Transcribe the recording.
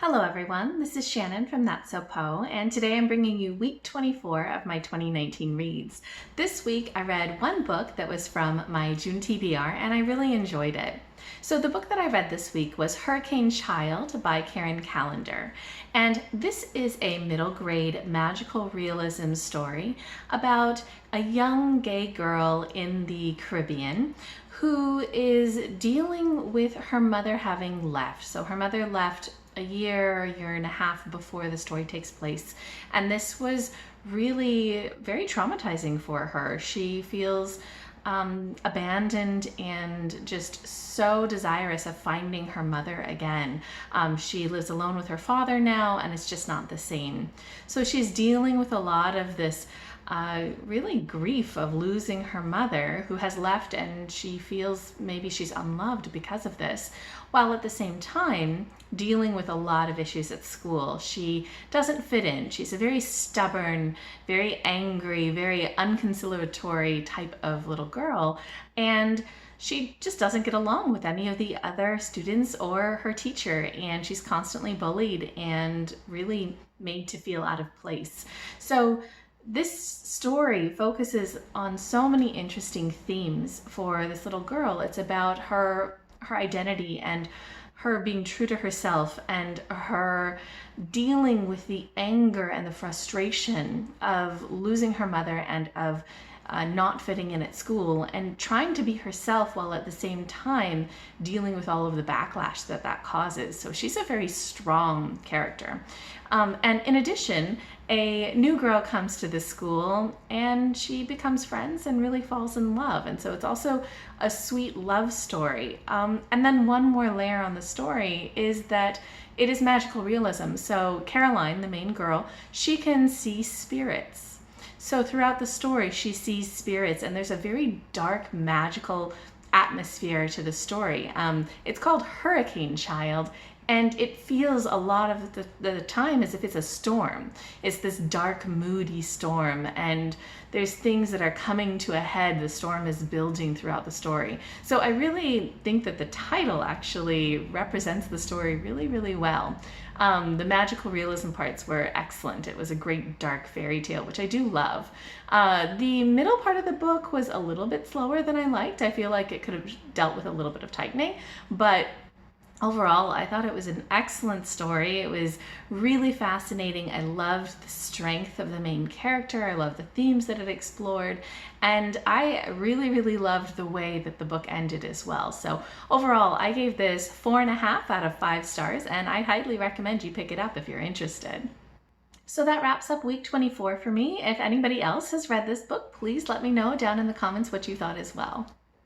Hello everyone, this is Shannon from That's So Poe, and today I'm bringing you week 24 of my 2019 reads. This week I read one book that was from my June TBR and I really enjoyed it. So the book that I read this week was Hurricane Child by Kheryn Callender, and this is a middle grade magical realism story about a young gay girl in the Caribbean who is dealing with her mother having left. So her mother left a year and a half before the story takes place. And this was really very traumatizing for her. She feels abandoned and just so desirous of finding her mother again. She lives alone with her father now, and it's just not the same. So she's dealing with a lot of this really grief of losing her mother who has left, and she feels maybe she's unloved because of this, while at the same time dealing with a lot of issues at school. She doesn't fit in. She's a very stubborn, very angry, very unconciliatory type of little girl, and she just doesn't get along with any of the other students or her teacher, and she's constantly bullied and really made to feel out of place. So this story focuses on so many interesting themes for this little girl. It's about her identity and her being true to herself and her dealing with the anger and the frustration of losing her mother and of not fitting in at school and trying to be herself while at the same time dealing with all of the backlash that causes. So she's a very strong character. And in addition, a new girl comes to this school and she becomes friends and really falls in love. And so it's also a sweet love story. And then one more layer on the story is that it is magical realism. So Caroline, the main girl, she can see spirits. So throughout the story, she sees spirits, and there's a very dark, magical atmosphere to the story. It's called Hurricane Child, and it feels a lot of the time as if it's a storm. It's this dark, moody storm, and there's things that are coming to a head. The storm is building throughout the story. So I really think that the title actually represents the story really, really well. The magical realism parts were excellent. It was a great dark fairy tale, which I do love. The middle part of the book was a little bit slower than I liked. I feel like it could have dealt with a little bit of tightening, but overall, I thought it was an excellent story. It was really fascinating. I loved the strength of the main character. I loved the themes that it explored. And I really, really loved the way that the book ended as well. So overall, I gave this 4.5 out of 5 stars, and I highly recommend you pick it up if you're interested. So that wraps up week 24 for me. If anybody else has read this book, please let me know down in the comments what you thought as well.